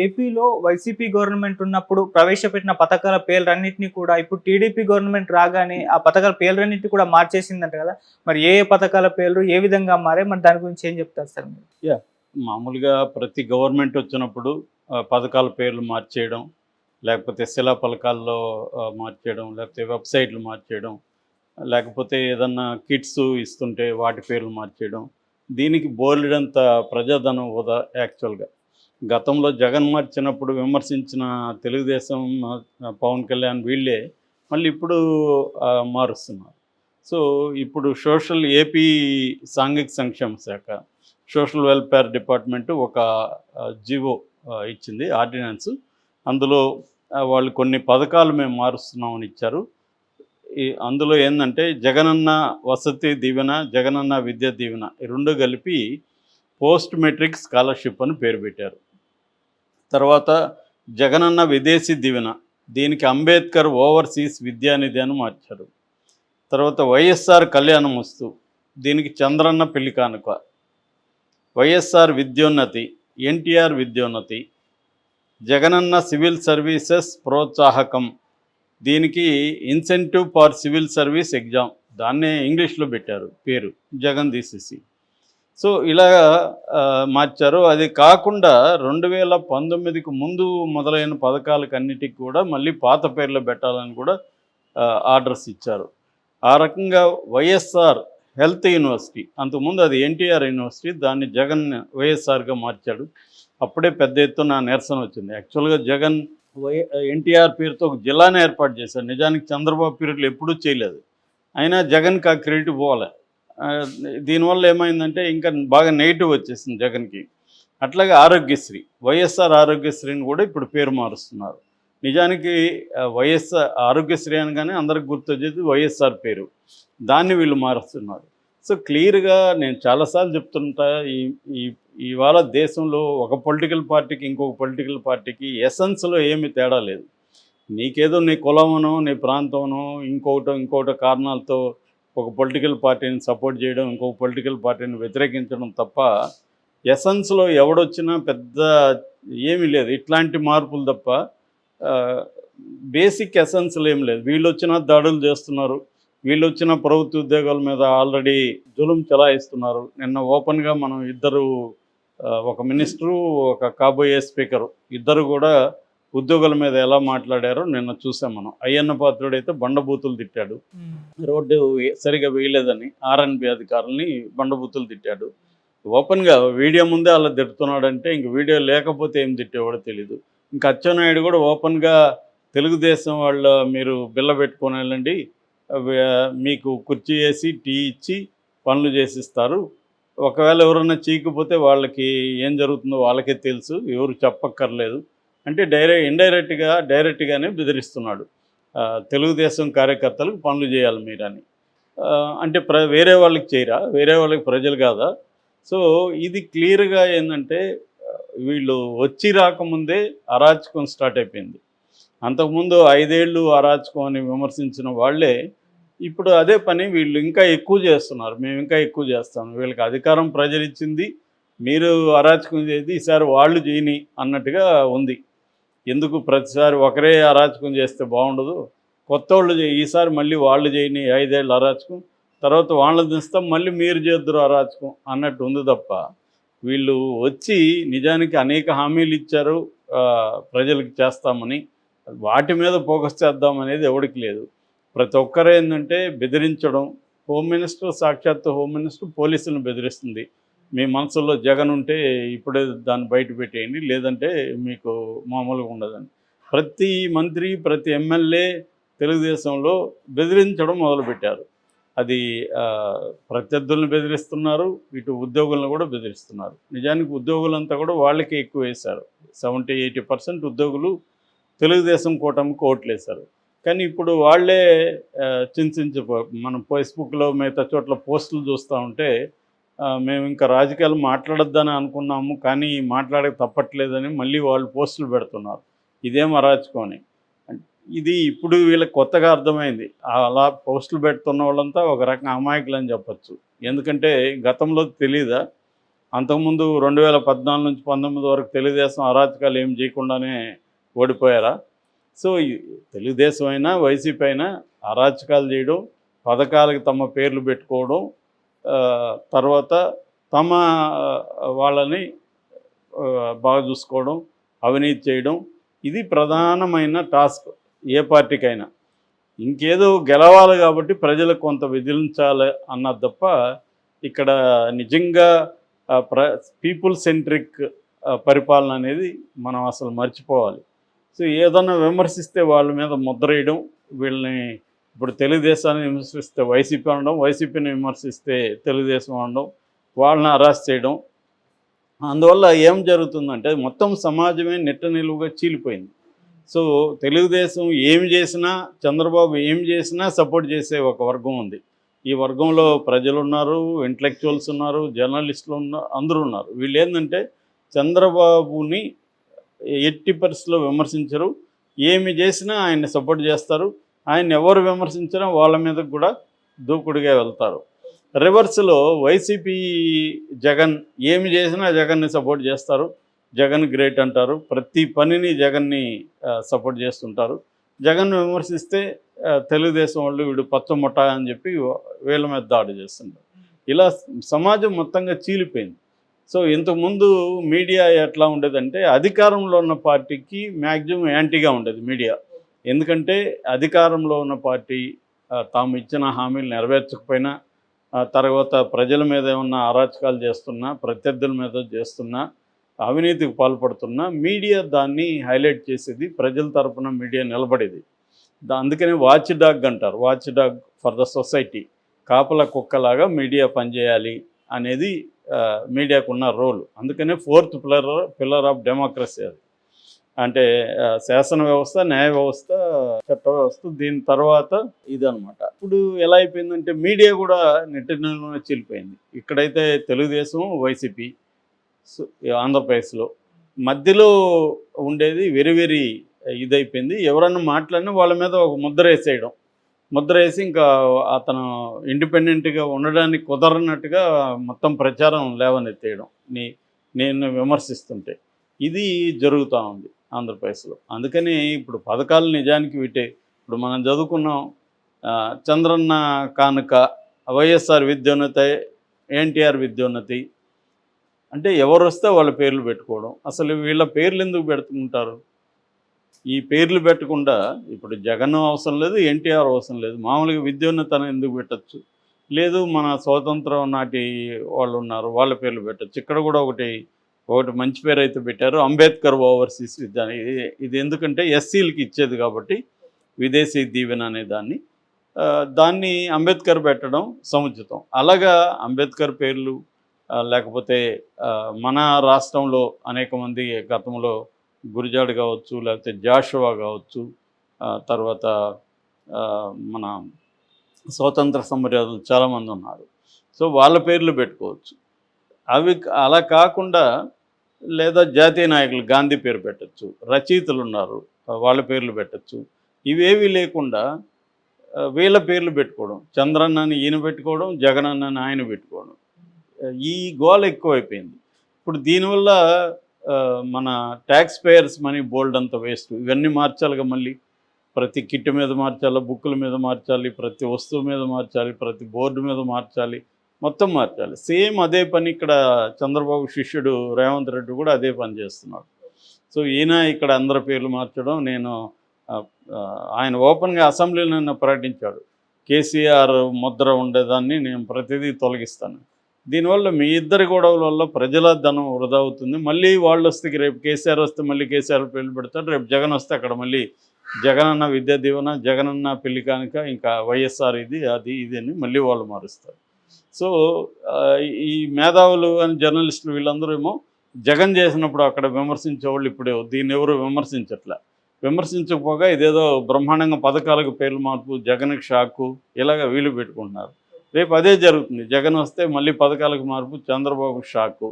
ఏపీలో YCP government ఉన్నప్పుడు ప్రవేశపెట్టిన పథకాల పేర్లన్నిటిని కూడా ఇప్పుడు టీడీపీ గవర్నమెంట్ రాగానే ఆ పథకాల పేర్లన్నిటిని కూడా మార్చేసిందంట కదా! మరి ఏ పథకాల పేర్లు ఏ విధంగా మారాయి? మరి దాని గురించి ఏం చెప్తారు సార్ మీరు? యాహ్! మామూలుగా ప్రతి గవర్నమెంట్ వచ్చినప్పుడు పథకాల పేర్లు మార్చేయడం, లేకపోతే శిలాఫలకాల్లో మార్చేయడం, లేకపోతే వెబ్‌సైట్‌లు మార్చేయడం, లేకపోతే ఏదన్నా కిట్స్ ఇస్తుంటే వాటి పేర్లు మార్చేయడం. దీనికి బోలెడంత ప్రజాధనం వృధా యాక్చువల్‌గా. గతంలో జగన్ మార్చినప్పుడు విమర్శించిన తెలుగుదేశం, పవన్ కళ్యాణ్ వీళ్ళే మళ్ళీ ఇప్పుడు మారుస్తున్నారు. సో, ఇప్పుడు ఏపీ సాంఘిక సంక్షేమ శాఖ, సోషల్ వెల్ఫేర్ డిపార్ట్మెంటు ఒక జీవో ఇచ్చింది, ఆర్డినెన్స్. అందులో వాళ్ళు కొన్ని పథకాలు మేము మారుస్తున్నామని ఇచ్చారు. అందులో ఏందంటే జగనన్న వసతి దీవెన, జగనన్న విద్యా దీవెన ఈ 2 కలిపి పోస్ట్ మెట్రిక్ స్కాలర్‌షిప్ అని పేరు పెట్టారు. తర్వాత జగనన్న విదేశీ దీవెన, దీనికి అంబేద్కర్ ఓవర్‌సీస్ విద్యానిధి అని మార్చారు. తర్వాత వైఎస్ఆర్ కళ్యాణమస్తు, దీనికి చంద్రన్న పెళ్లి కానుక. వైఎస్ఆర్ విద్యోన్నతి, ఎన్టీఆర్ విద్యోన్నతి. జగనన్న సివిల్ సర్వీసెస్ ప్రోత్సాహకం, దీనికి incentive for civil service exam, దాన్నే ఇంగ్లీష్లో పెట్టారు పేరు, జగన్ తీసేసి. సో ఇలా మార్చారు. అది కాకుండా 2019కి ముందు మొదలైన పథకాలకన్నిటికి కూడా మళ్ళీ పాత పేర్లు పెట్టాలని కూడా ఆర్డర్స్ ఇచ్చారు. ఆ రకంగా వైఎస్ఆర్ హెల్త్ యూనివర్సిటీ, అంతకుముందు అది ఎన్టీఆర్ యూనివర్సిటీ, దాన్ని జగన్ వైఎస్ఆర్గా మార్చాడు. అప్పుడే పెద్ద ఎత్తున నిరసన వచ్చింది. యాక్చువల్గా జగన్ ఎన్టీఆర్ పేరుతో ఒక జిల్లానే ఏర్పాటు చేశాడు. నిజానికి చంద్రబాబు పీరియడ్లో ఎప్పుడూ చేయలేదు. అయినా జగన్కి ఆ క్రెడిట్ పోలే. దీనివల్ల ఏమైందంటే ఇంకా బాగా నెగిటివ్ వచ్చేసింది జగన్కి. అట్లాగే ఆరోగ్యశ్రీ, వైఎస్ఆర్ ఆరోగ్యశ్రీని కూడా ఇప్పుడు పేరు మారుస్తున్నారు. నిజానికి వైఎస్ఆర్ ఆరోగ్యశ్రీ అనగానే అందరికి గుర్తొచ్చేది వైఎస్ఆర్ పేరు, దాన్ని వీళ్ళు మారుస్తున్నారు. సో క్లియర్గా నేను చాలాసార్లు చెప్తుంటా, ఈ ఇవాళ దేశంలో ఒక పొలిటికల్ పార్టీకి ఇంకొక పొలిటికల్ పార్టీకి ఎసెన్స్లో ఏమీ తేడా లేదు. నీకేదో నీ కులమనో నీ ప్రాంతమనో ఇంకోటో కారణాలతో ఒక పొలిటికల్ పార్టీని సపోర్ట్ చేయడం, ఇంకొక పొలిటికల్ పార్టీని వ్యతిరేకించడం తప్ప ఎసెన్స్లో ఎవడొచ్చినా పెద్ద ఏమీ లేదు. ఇట్లాంటి మార్పులు తప్ప బేసిక్ ఎసెన్స్లో ఏం లేదు. వీళ్ళు వచ్చినా దాడులు చేస్తున్నారు, వీళ్ళు వచ్చిన ప్రభుత్వ ఉద్యోగాల మీద ఆల్రెడీ జులుం చలాయిస్తున్నారు. నిన్న ఓపెన్గా మనం ఇద్దరు, ఒక మినిస్టరు, ఒక కాబోయే స్పీకరు, ఇద్దరు కూడా ఉద్యోగుల మీద ఎలా మాట్లాడారో నిన్న చూసాం మనం. అయ్యన్న పాత్రుడైతే బండబూతులు తిట్టాడు, రోడ్డు సరిగా వేయలేదని ఆర్ఎన్బి అధికారులని బండబూతులు తిట్టాడు. ఓపెన్గా వీడియో ముందే అలా తిడుతున్నాడంటే ఇంక వీడియో లేకపోతే ఏం తిట్టేవాడో తెలీదు. ఇంకా అచ్చెన్నాయుడు కూడా ఓపెన్గా తెలుగుదేశం వాళ్ళ మీరు బిల్ల పెట్టుకొని వెళ్ళండి, మీకు కుర్చీ వేసి టీ ఇచ్చి పనులు చేసిస్తారు, ఒకవేళ ఎవరన్నా చీకపోతే వాళ్ళకి ఏం జరుగుతుందో వాళ్ళకే తెలుసు, ఎవరు చెప్పక్కర్లేదు అంటే డైరెక్ట్గానే బెదిరిస్తున్నాడు. తెలుగుదేశం కార్యకర్తలకు పనులు చేయాలి మీరని. అంటే వేరే వాళ్ళకి చేయరా, వేరే వాళ్ళకి ప్రజలు కాదా? సో ఇది క్లియర్గా ఏంటంటే వీళ్ళు వచ్చి రాకముందే అరాచకం స్టార్ట్ అయిపోయింది. అంతకుముందు 5 ఏళ్ళు అరాచకం అని విమర్శించిన వాళ్ళే ఇప్పుడు అదే పని వీళ్ళు ఇంకా ఎక్కువ చేస్తున్నారు. మేము ఇంకా ఎక్కువ చేస్తాం, వీళ్ళకి అధికారం ప్రజలు ఇచ్చింది, మీరు అరాచకం చేసి ఈసారి వాళ్ళు చేయని అన్నట్టుగా ఉంది. ఎందుకు ప్రతిసారి ఒకరే అరాచకం చేస్తే బాగుండదు, కొత్త వాళ్ళు ఈసారి మళ్ళీ వాళ్ళు చేయని 5 ఏళ్ళు అరాచకం, తర్వాత వాళ్ళని దిస్తాం మళ్ళీ మీరు చేద్దరు అరాచకం అన్నట్టు ఉంది తప్ప వీళ్ళు వచ్చి నిజానికి అనేక హామీలు ఇచ్చారు ప్రజలకు చేస్తామని, వాటి మీద ఫోకస్ చేద్దామనేది ఎవరికి లేదు. ప్రతి ఒక్కరు ఏంటంటే బెదిరించడం. హోమ్ మినిస్టర్, సాక్షాత్తు హోమ్ మినిస్టర్ పోలీసులను బెదిరిస్తుంది, మీ మనసులో జగన్ ఉంటే ఇప్పుడే దాన్ని బయట పెట్టేయండి, లేదంటే మీకు మామూలుగా ఉండదని. ప్రతి మంత్రి, ప్రతి ఎమ్మెల్యే తెలుగుదేశంలో బెదిరించడం మొదలుపెట్టారు. అది ప్రత్యర్థులను బెదిరిస్తున్నారు, ఇటు ఉద్యోగులను కూడా బెదిరిస్తున్నారు. నిజానికి ఉద్యోగులంతా కూడా వాళ్ళకే ఎక్కువ వేశారు. 70-80% ఉద్యోగులు తెలుగుదేశం కూటమికి ఓట్లేశారు. కానీ ఇప్పుడు వాళ్ళే మనం ఫేస్బుక్లో మిగతా చోట్ల పోస్టులు చూస్తూ ఉంటే మేము ఇంకా రాజకీయాలు మాట్లాడొద్దని అనుకున్నాము కానీ మాట్లాడక తప్పట్లేదని మళ్ళీ వాళ్ళు పోస్టులు పెడుతున్నారు. ఇదేం అరాచకం అని. ఇది ఇప్పుడు వీళ్ళకి కొత్తగా అర్థమైంది. అలా పోస్టులు పెడుతున్న వాళ్ళంతా ఒక రకంగా అమాయకులు అని చెప్పచ్చు. ఎందుకంటే గతంలో తెలీదా, అంతకుముందు 2014 నుంచి 19 వరకు తెలుగుదేశం అరాచకాలు ఏం చేయకుండానే ఓడిపోయారా? సో ఈ తెలుగుదేశం అయినా వైసీపీ అయినా అరాచకాలు చేయడం, పథకాలకు తమ పేర్లు పెట్టుకోవడం, తర్వాత తమ వాళ్ళని బాగా చూసుకోవడం, అవినీతి చేయడం, ఇది ప్రధానమైన టాస్క్ ఏ పార్టీకైనా. ఇంకేదో గెలవాలి కాబట్టి ప్రజలకు కొంత విధించాలి అన్నది తప్ప ఇక్కడ నిజంగా పీపుల్ సెంట్రిక్ పరిపాలన అనేది మనం అసలు మర్చిపోవాలి. సో ఏదన్నా విమర్శిస్తే వాళ్ళ మీద ముద్ర వేయడం, వీళ్ళని ఇప్పుడు తెలుగుదేశాన్ని విమర్శిస్తే వైసీపీ అనడం, వైసీపీని విమర్శిస్తే తెలుగుదేశం అనడం, వాళ్ళని అరెస్ట్ చేయడం. అందువల్ల ఏం జరుగుతుందంటే మొత్తం సమాజమే నిట్ట నిలువుగా చీలిపోయింది. సో తెలుగుదేశం ఏమి చేసినా, చంద్రబాబు ఏం చేసినా సపోర్ట్ చేసే ఒక వర్గం ఉంది. ఈ వర్గంలో ప్రజలు ఉన్నారు, ఇంటలెక్చువల్స్ ఉన్నారు, జర్నలిస్టులు ఉన్నారు, అందరూ ఉన్నారు. వీళ్ళు ఏంటంటే చంద్రబాబుని ఎట్టి పరిస్థితుల్లో విమర్శించరు, ఏమి చేసినా ఆయన్ని సపోర్ట్ చేస్తారు. ఆయన ఎవరు విమర్శించినా వాళ్ళ మీద కూడా దూకుడుగా వెళ్తారు. రివర్స్లో వైసీపీ జగన్ ఏమి చేసినా జగన్ని సపోర్ట్ చేస్తారు, జగన్ గ్రేట్ అంటారు, ప్రతి పనిని జగన్ని సపోర్ట్ చేస్తుంటారు. జగన్ విమర్శిస్తే తెలుగుదేశం వాళ్ళు వీడు పచ్చముఠ అని చెప్పి వీళ్ళ మీద దాడి చేస్తుంటారు. ఇలా సమాజం మొత్తంగా చీలిపోయింది. సో ఇంతకుముందు మీడియా ఎట్లా ఉండేదంటే అధికారంలో ఉన్న పార్టీకి మ్యాక్సిమం యాంటీగా ఉండేది మీడియా. ఎందుకంటే అధికారంలో ఉన్న పార్టీ తాము ఇచ్చిన హామీలు నెరవేర్చకపోయినా, తర్వాత ప్రజల మీద ఏమన్నా అరాచకాలు చేస్తున్నా, ప్రత్యర్థుల మీద చేస్తున్నా, అవినీతికి పాల్పడుతున్నా మీడియా దాన్ని హైలైట్ చేసేది, ప్రజల తరపున మీడియా నిలబడేది. అందుకనే వాచ్ డాగ్ అంటారు, watch dog for the society. కాపల కుక్కలాగా మీడియా పనిచేయాలి అనేది మీడియాకు ఉన్న రోల్. అందుకనే ఫోర్త్ పిల్లర్ ఆఫ్ డెమోక్రసీ అది. అంటే శాసన వ్యవస్థ, న్యాయ వ్యవస్థ, చట్ట వ్యవస్థ, దీని తర్వాత ఇదనమాట. ఇప్పుడు ఎలా అయిపోయిందంటే మీడియా కూడా నెట్టిన చీలిపోయింది. ఇక్కడైతే తెలుగుదేశం, వైసీపీ ఆంధ్రప్రదేశ్లో మధ్యలో ఉండేది వెరీ వెరీ ఇదైపోయింది. ఎవరన్నా మాట్లాడినా వాళ్ళ మీద ఒక ముద్ర వేసేయడం, ముద్ర వేసి ఇంకా అతను ఇండిపెండెంట్గా ఉండడానికి కుదరనట్టుగా మొత్తం ప్రచారం లేవనెత్తేయడం, నేను విమర్శిస్తుంటే. ఇది జరుగుతూ ఉంది ఆంధ్రప్రదేశ్లో. అందుకని ఇప్పుడు పథకాలు నిజానికి ఇప్పుడు మనం చదువుకున్నాం, చంద్రన్న కానుక, వైఎస్ఆర్ విద్యోన్నతి, ఎన్టీఆర్ విద్యోన్నతి. అంటే ఎవరు వస్తే వాళ్ళ పేర్లు పెట్టుకోవడం. అసలు వీళ్ళ పేర్లు ఎందుకు పెట్టుకుంటారు? ఈ పేర్లు పెట్టకుండా ఇప్పుడు జగన్ అవసరం లేదు, ఎన్టీఆర్ అవసరం లేదు, మామూలుగా విద్యోన్నతను ఎందుకు పెట్టచ్చు? లేదు మన స్వాతంత్రం నాటి వాళ్ళు ఉన్నారు, వాళ్ళ పేర్లు పెట్టచ్చు. ఇక్కడ కూడా ఒకటి మంచి పేరు అయితే పెట్టారు, అంబేద్కర్ ఓవర్సీస్ విద్య. ఇది ఎందుకంటే ఎస్సీలకి ఇచ్చేది కాబట్టి విదేశీ దీవెన అనే దాన్ని అంబేద్కర్ పెట్టడం సముచితం. అలాగా అంబేద్కర్ పేర్లు లేకపోతే మన రాష్ట్రంలో అనేక మంది గతంలో గురిజాడు కావచ్చు, లేకపోతే జాషువా కావచ్చు, తర్వాత మన స్వాతంత్ర సమరయోధులు చాలామంది ఉన్నారు. సో వాళ్ళ పేర్లు పెట్టుకోవచ్చు. అవి అలా కాకుండా లేదా జాతీయ నాయకులు గాంధీ పేరు పెట్టచ్చు, రచయితలు ఉన్నారు వాళ్ళ పేర్లు పెట్టచ్చు. ఇవేవి లేకుండా వీళ్ళ పేర్లు పెట్టుకోవడం, చంద్రన్నని ఈయన పెట్టుకోవడం, జగనన్నని ఆయన పెట్టుకోవడం, ఈ గోల ఎక్కువైపోయింది. ఇప్పుడు దీనివల్ల మన ట్యాక్స్ పేయర్స్ మనీ బోల్డ్ అంత వేస్ట్. ఇవన్నీ మార్చాలిగా, మళ్ళీ ప్రతి కిట్ మీద మార్చాలి, బుక్కుల మీద మార్చాలి, ప్రతి వస్తువు మీద మార్చాలి, ప్రతి బోర్డు మీద మార్చాలి, మొత్తం మార్చాలి. సేమ్ అదే పని ఇక్కడ చంద్రబాబు శిష్యుడు రేవంత్ రెడ్డి కూడా అదే పని చేస్తున్నాడు. సో ఈయన ఇక్కడ అందరి పేర్లు మార్చడం, ఆయన ఓపెన్గా అసెంబ్లీలో ప్రకటించాడు, కేసీఆర్ ముద్ర ఉండేదాన్ని నేను ప్రతిదీ తొలగిస్తాను. దీనివల్ల మీ ఇద్దరి గొడవల వల్ల ప్రజల ధనం వృధా అవుతుంది. మళ్ళీ వాళ్ళు వస్తే, రేపు కేసీఆర్ వస్తే మళ్ళీ కేసీఆర్ పేర్లు పెడతాడు, రేపు జగన్ వస్తే అక్కడ మళ్ళీ జగనన్న విద్యా దీవెన, జగనన్న పెళ్లి కానుక, ఇంకా వైఎస్ఆర్ ఇది ఇది అని మళ్ళీ వాళ్ళు మారుస్తారు. సో ఈ మేధావులు అని జర్నలిస్టులు వీళ్ళందరూ ఏమో జగన్ చేసినప్పుడు అక్కడ విమర్శించేవాళ్ళు ఇప్పుడు దీన్ని ఎవరు విమర్శించకపోగా ఇదేదో బ్రహ్మాండంగా పథకాలకు పేర్లు మార్పు, జగన్కి షాకు, ఇలాగ వీళ్ళు పెట్టుకుంటున్నారు. రేపు అదే జరుగుతుంది. జగన్ వస్తే మళ్ళీ పథకాలకు మార్పు, చంద్రబాబు షాకు.